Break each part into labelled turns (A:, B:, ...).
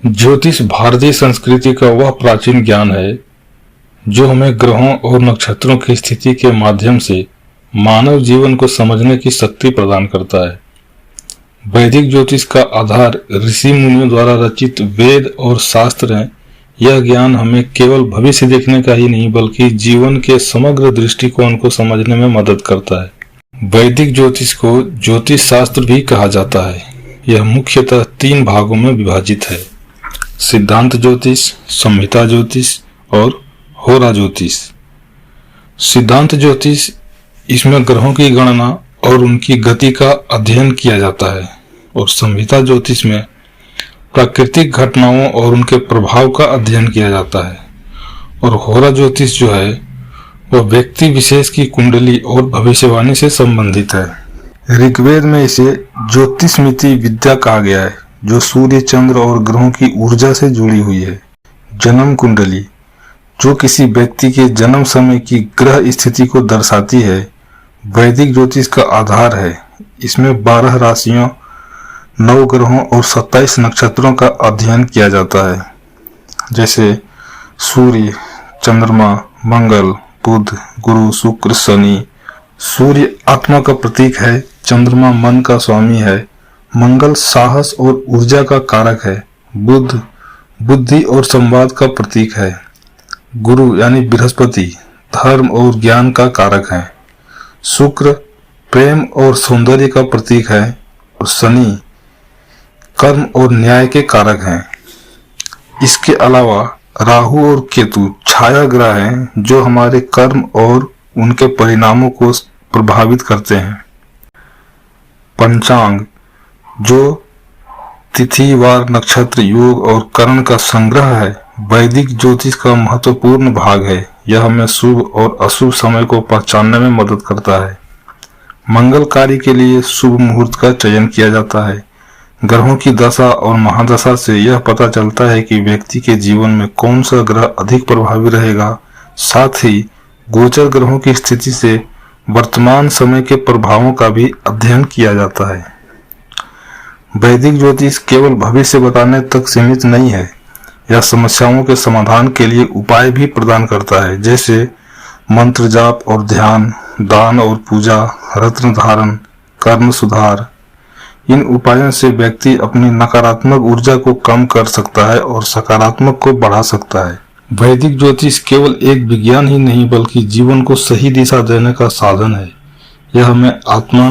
A: ज्योतिष भारतीय संस्कृति का वह प्राचीन ज्ञान है जो हमें ग्रहों और नक्षत्रों की स्थिति के माध्यम से मानव जीवन को समझने की शक्ति प्रदान करता है। वैदिक ज्योतिष का आधार ऋषि मुनियों द्वारा रचित वेद और शास्त्र हैं। यह ज्ञान हमें केवल भविष्य देखने का ही नहीं बल्कि जीवन के समग्र दृष्टिकोण को समझने में मदद करता है। वैदिक ज्योतिष को ज्योतिष शास्त्र भी कहा जाता है। यह मुख्यतः 3 भागों में विभाजित है: सिद्धांत ज्योतिष, संहिता ज्योतिष और होरा ज्योतिष। सिद्धांत ज्योतिष, इसमें ग्रहों की गणना और उनकी गति का अध्ययन किया जाता है, और संहिता ज्योतिष में प्राकृतिक घटनाओं और उनके प्रभाव का अध्ययन किया जाता है। और होरा ज्योतिष जो है वह व्यक्ति विशेष की कुंडली और भविष्यवाणी से संबंधित है। ऋग्वेद में इसे ज्योतिषमिति विद्या कहा गया है, जो सूर्य, चंद्र और ग्रहों की ऊर्जा से जुड़ी हुई है। जन्म कुंडली, जो किसी व्यक्ति के जन्म समय की ग्रह स्थिति को दर्शाती है, वैदिक ज्योतिष का आधार है। इसमें 12 राशियों, 9 ग्रहों और 27 नक्षत्रों का अध्ययन किया जाता है, जैसे सूर्य, चंद्रमा, मंगल, बुध, गुरु, शुक्र, शनि। सूर्य आत्मा का प्रतीक है, चंद्रमा मन का स्वामी है, मंगल साहस और ऊर्जा का कारक है, बुध बुद्धि और संवाद का प्रतीक है, गुरु यानी बृहस्पति धर्म और ज्ञान का कारक है, शुक्र प्रेम और सौंदर्य का प्रतीक है, और शनि कर्म और न्याय के कारक हैं। इसके अलावा राहु और केतु छाया ग्रह हैं, जो हमारे कर्म और उनके परिणामों को प्रभावित करते हैं। पंचांग, जो तिथि, वार, नक्षत्र, योग और करण का संग्रह है, वैदिक ज्योतिष का महत्वपूर्ण भाग है। यह हमें शुभ और अशुभ समय को पहचानने में मदद करता है। मंगल कार्य के लिए शुभ मुहूर्त का चयन किया जाता है। ग्रहों की दशा और महादशा से यह पता चलता है कि व्यक्ति के जीवन में कौन सा ग्रह अधिक प्रभावी रहेगा। साथ ही गोचर ग्रहों की स्थिति से वर्तमान समय के प्रभावों का भी अध्ययन किया जाता है। वैदिक ज्योतिष केवल भविष्य बताने तक सीमित नहीं है, यह समस्याओं के समाधान के लिए उपाय भी प्रदान करता है, जैसे मंत्र जाप और ध्यान, दान और पूजा, रत्न धारण, कर्म सुधार। इन उपायों से व्यक्ति अपनी नकारात्मक ऊर्जा को कम कर सकता है और सकारात्मक को बढ़ा सकता है। वैदिक ज्योतिष केवल एक विज्ञान ही नहीं बल्कि जीवन को सही दिशा देने का साधन है। यह हमें आत्मा,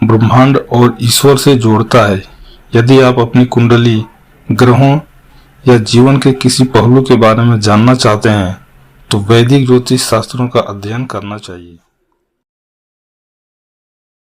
A: ब्रह्मांड और ईश्वर से जोड़ता है। यदि आप अपनी कुंडली, ग्रहों या जीवन के किसी पहलू के बारे में जानना चाहते हैं तो वैदिक ज्योतिष शास्त्रों का अध्ययन करना चाहिए।